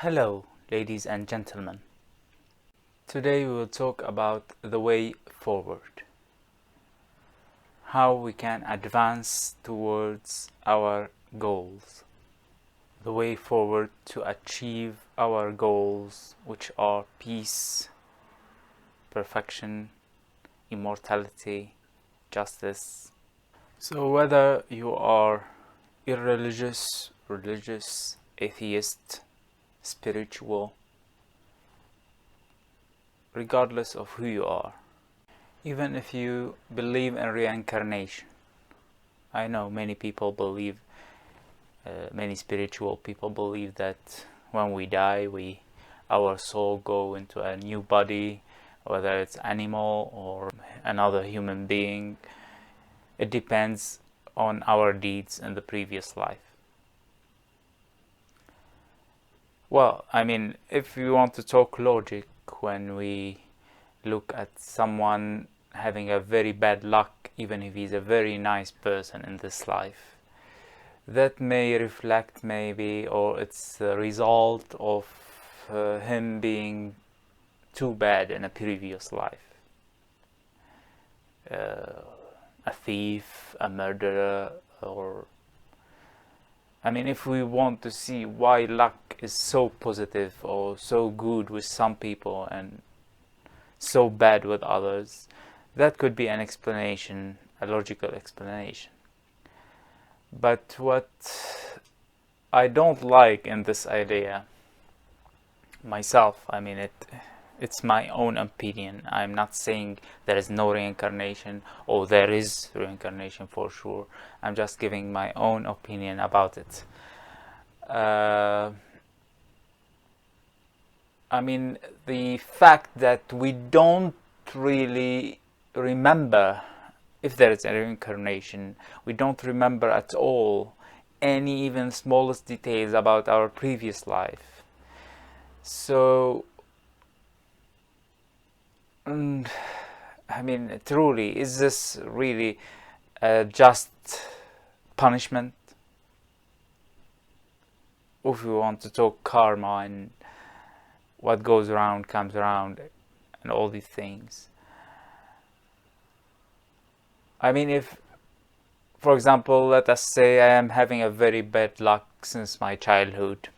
Hello, ladies and gentlemen. Today we will talk about the way forward. How we can advance towards our goals. The way forward to achieve our goals, which are peace, perfection, immortality, justice. So whether you are irreligious, religious, atheist, spiritual, regardless of who you are, even if you believe in reincarnation. I know many people believe, many spiritual people believe that when we die, our soul go into a new body, whether it's animal or another human being. It depends on our deeds in the previous life. Well, I mean, if you want to talk logic, when we look at someone having a very bad luck, even if he's a very nice person in this life, that may reflect maybe, or it's a result of him being too bad in a previous life. A thief, a murderer, or I mean, if we want to see why luck is so positive or so good with some people and so bad with others, that could be an explanation, a logical explanation. But what I don't like in this idea myself, I mean, it's my own opinion. I'm not saying there is no reincarnation or there is reincarnation for sure. I'm just giving my own opinion about it. I mean, the fact that we don't really remember if there is a reincarnation, we don't remember at all any even smallest details about our previous life. So I mean, truly, is this really just punishment? If we want to talk karma and what goes around comes around and all these things. I mean, if, for example, let us say I am having a very bad luck since my childhood,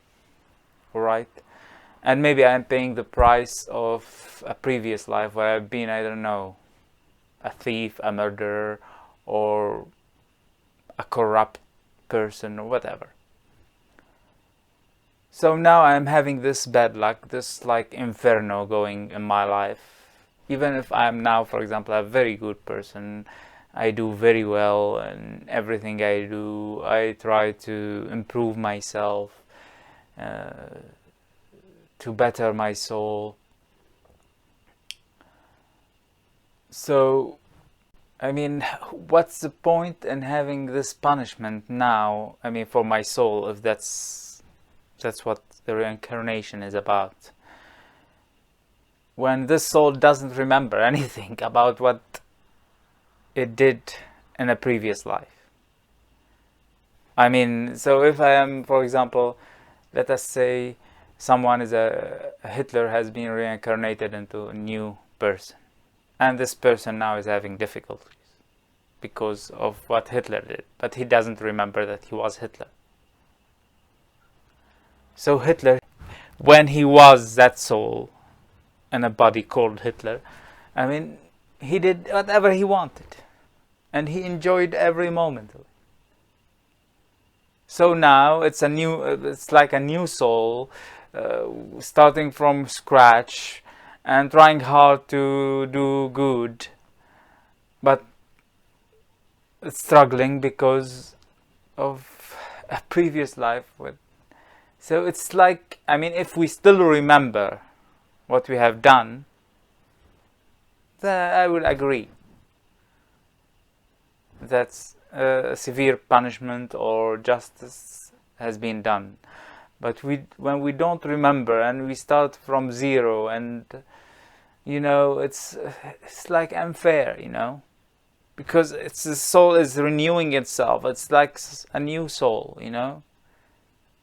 alright? And maybe I'm paying the price of a previous life where I've been, I don't know, a thief, a murderer, or a corrupt person, or whatever. So now I'm having this bad luck, this like inferno going in my life. Even if I'm now, for example, a very good person, I do very well, and everything I do, I try to improve myself, to better my soul. So, I mean, what's the point in having this punishment now? I mean, for my soul, if that's what the reincarnation is about. When this soul doesn't remember anything about what it did in a previous life. I mean, so if I am, for example, let us say someone is a Hitler has been reincarnated into a new person, and this person now is having difficulties because of what Hitler did, but he doesn't remember that he was Hitler. So Hitler, when he was that soul in a body called Hitler, I mean, he did whatever he wanted, and he enjoyed every moment of it. So now it's like a new soul, starting from scratch and trying hard to do good, but struggling because of a previous life with. So it's like, I mean, if we still remember what we have done, then I would agree that's a severe punishment or justice has been done. But when we don't remember and we start from zero, and it's like unfair, because the soul is renewing itself. It's like a new soul,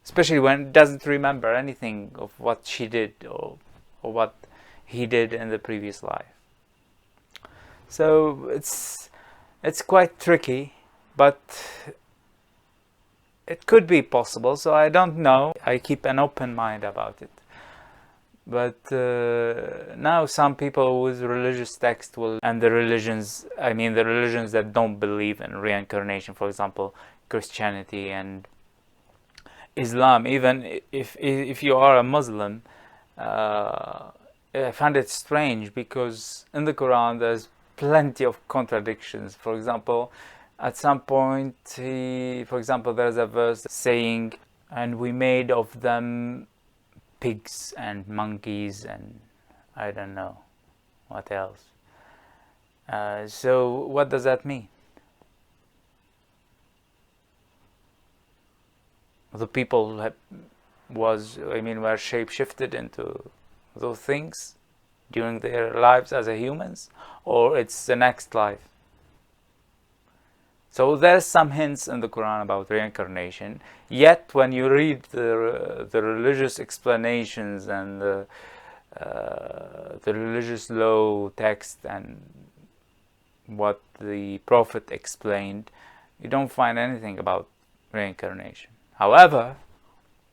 especially when it doesn't remember anything of what she did or what he did in the previous life. So it's quite tricky, but it could be possible. So I don't know. I keep an open mind about it. But now some people with religious text will, and the religions, I mean the religions that don't believe in reincarnation, for example, Christianity and Islam, even if you are a Muslim, I find it strange because in the Quran there's plenty of contradictions. For example, at some point, for example, there's a verse saying, and we made of them pigs and monkeys and I don't know what else. So what does that mean? The people were shape-shifted into those things during their lives as a humans, or it's the next life. So there's some hints in the Quran about reincarnation. Yet when you read the religious explanations and the religious law text and what the Prophet explained, you don't find anything about reincarnation. However,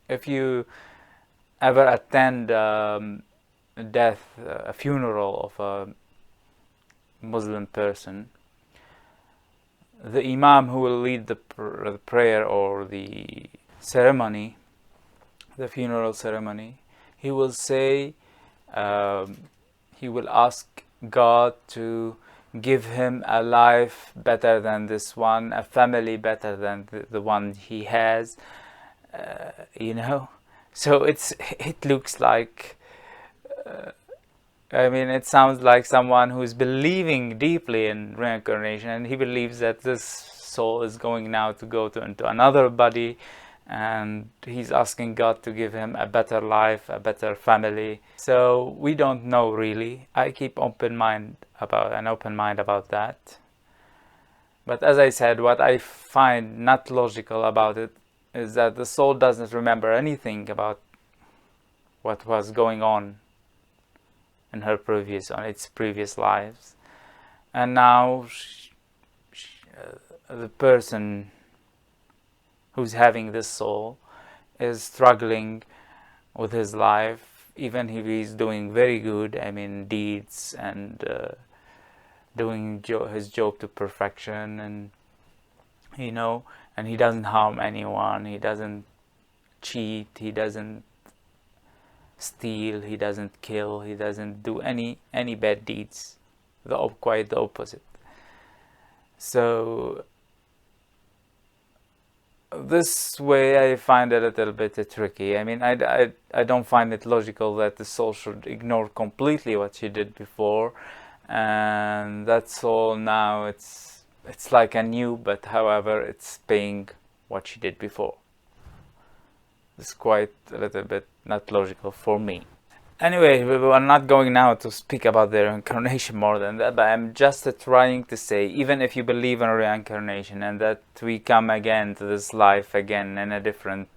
if you ever attend a funeral of a Muslim person, the Imam who will lead the prayer or the ceremony, the funeral ceremony, he will say, he will ask God to give him a life better than this one, a family better than the one he has, So it looks like, it sounds like someone who's believing deeply in reincarnation, and he believes that this soul is going now to go into another body, and he's asking God to give him a better life, a better family. So we don't know really. I keep an open mind about that. But as I said, what I find not logical about it is that the soul doesn't remember anything about what was going on in its previous lives, and now the person who's having this soul is struggling with his life, even if he's doing very good, deeds, and doing his job to perfection, and and he doesn't harm anyone, he doesn't cheat, he doesn't steal, he doesn't kill, he doesn't do any bad deeds, quite the opposite. So this way I find it a little bit tricky. I don't find it logical that the soul should ignore completely what she did before, and that soul now it's like a new, but however it's paying what she did before. It's quite a little bit not logical for me. Anyway, we're not going now to speak about the reincarnation more than that, but I'm just trying to say, even if you believe in reincarnation and that we come again to this life again in a different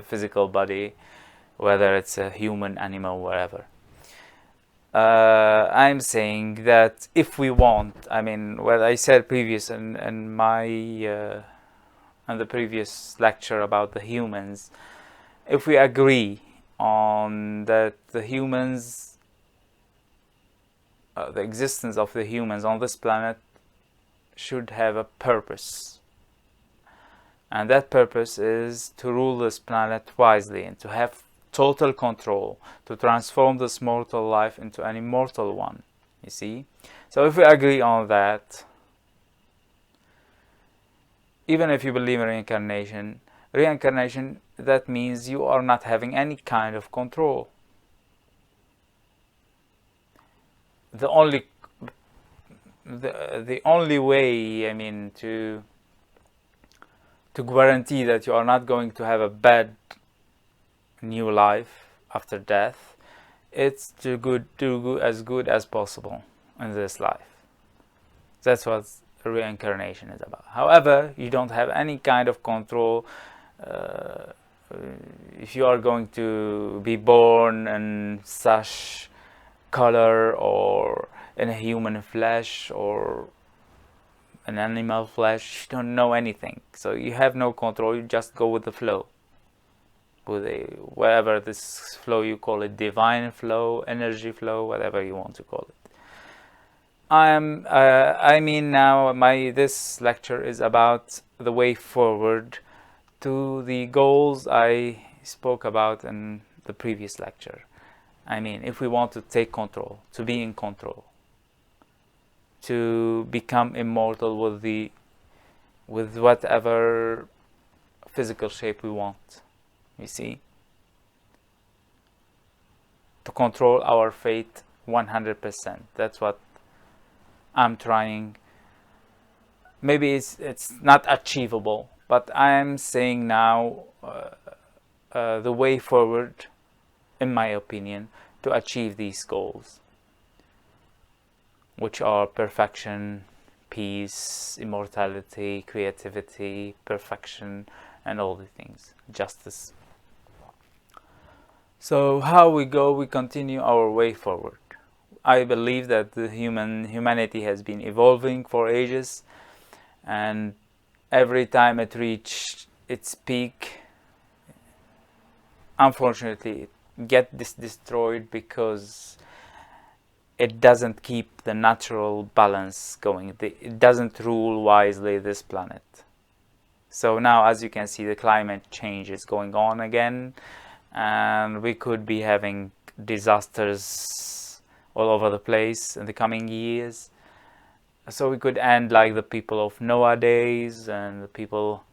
physical body, whether it's a human, animal, wherever, I'm saying that if we want, what I said previous in the previous lecture about the humans, if we agree on that the humans, the existence of the humans on this planet should have a purpose, and that purpose is to rule this planet wisely and to have total control, to transform this mortal life into an immortal one, you see. So if we agree on that, even if you believe in reincarnation, that means you are not having any kind of control. The only way, to guarantee that you are not going to have a bad new life after death, it's to do as good as possible in this life. That's what reincarnation is about. However, you don't have any kind of control if you are going to be born in such color, or in a human flesh, or an animal flesh, you don't know anything, so you have no control. You just go with the flow, with whatever this flow you call it, divine flow, energy flow, whatever you want to call it. I mean, now this lecture is about the way forward to the goals I spoke about in the previous lecture. I mean, if we want to take control, to be in control, to become immortal with whatever physical shape we want, you see, to control our fate 100%. That's what I'm trying. Maybe it's not achievable, but I'm saying now the way forward, in my opinion, to achieve these goals, which are perfection, peace, immortality, creativity, perfection, and all the things, justice. So how we go, we continue our way forward. I believe that the humanity has been evolving for ages, and every time it reached its peak, unfortunately it gets destroyed because it doesn't keep the natural balance going. It doesn't rule wisely this planet. So now, as you can see, the climate change is going on again, and we could be having disasters all over the place in the coming years. So we could end like the people of Noah days and the people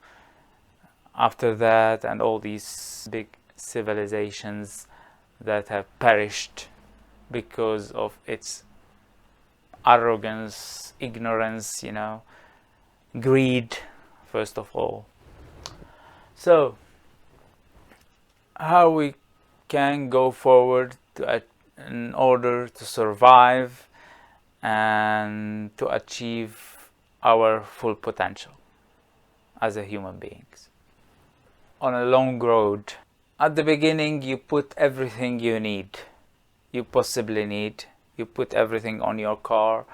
after that, and all these big civilizations that have perished because of its arrogance, ignorance, greed, first of all. So how we can go forward in order to survive and to achieve our full potential as a human beings. On a long road, at the beginning you put everything you possibly need. You put everything on your car,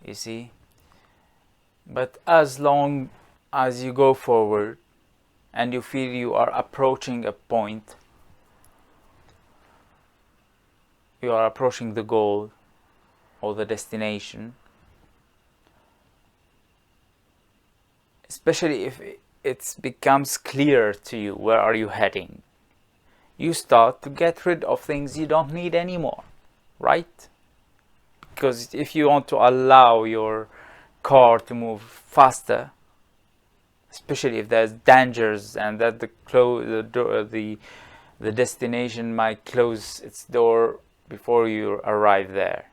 you see. But as long as you go forward and you feel you are approaching a point, you are approaching the goal or the destination, especially if it becomes clear to you where are you heading, you start to get rid of things you don't need anymore, right? Because if you want to allow your car to move faster, especially if there's dangers and that the destination might close its door before you arrive there,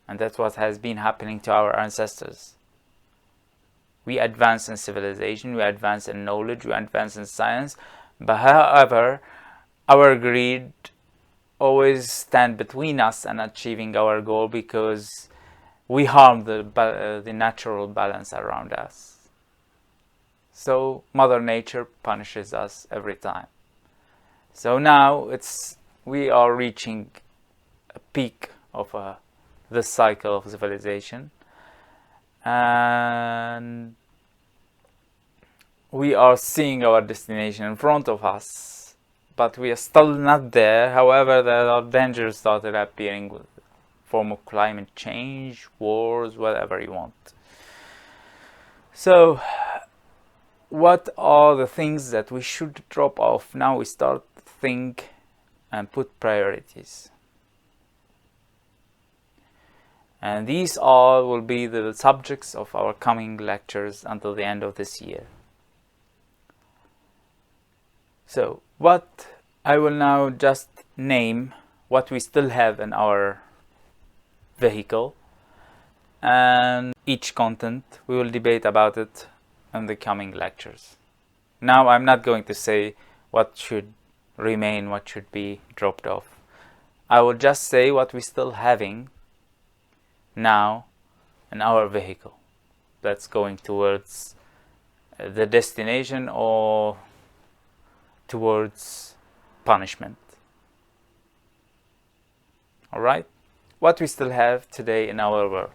and that's what has been happening to our ancestors. We advance in civilization, we advance in knowledge, we advance in science, but however, our greed always stand between us and achieving our goal, because we harm the natural balance around us. So Mother Nature punishes us every time. So now we are reaching a peak of this cycle of civilization, and we are seeing our destination in front of us, but we are still not there. However, there are dangers started appearing with the form of climate change, wars, whatever you want. So what are the things that we should drop off? Now we start to think and put priorities. And these all will be the subjects of our coming lectures until the end of this year. So what I will now just name what we still have in our vehicle, and each content we will debate about it in the coming lectures. Now I'm not going to say what should remain, what should be dropped off. I will just say what we still having now in our vehicle that's going towards the destination or towards punishment. Alright? What we still have today in our world.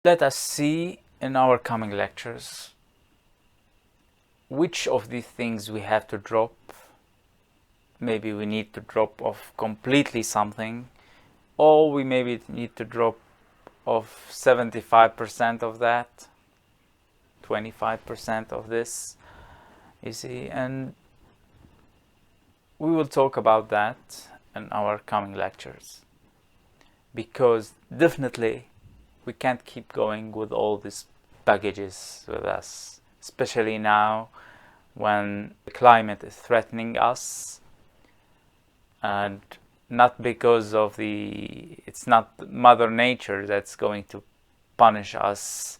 Let us see in our coming lectures which of these things we have to drop. Maybe we need to drop off completely something, or we maybe need to drop off 75% of that, 25% of this, you see, and we will talk about that in our coming lectures, because definitely we can't keep going with all these baggages with us, especially now when the climate is threatening us, and not because of it's not Mother Nature that's going to punish us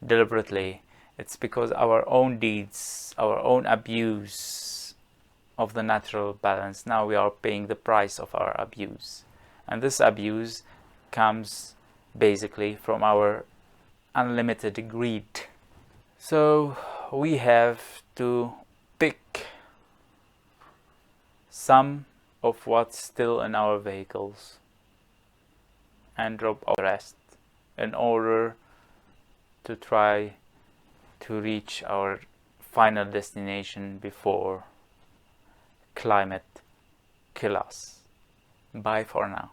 deliberately. It's because our own deeds, our own abuse of the natural balance. Now we are paying the price of our abuse, and this abuse comes basically from our unlimited greed. So we have to pick some of what's still in our vehicles and drop the rest in order to try to reach our final destination before climate kill us. Bye for now.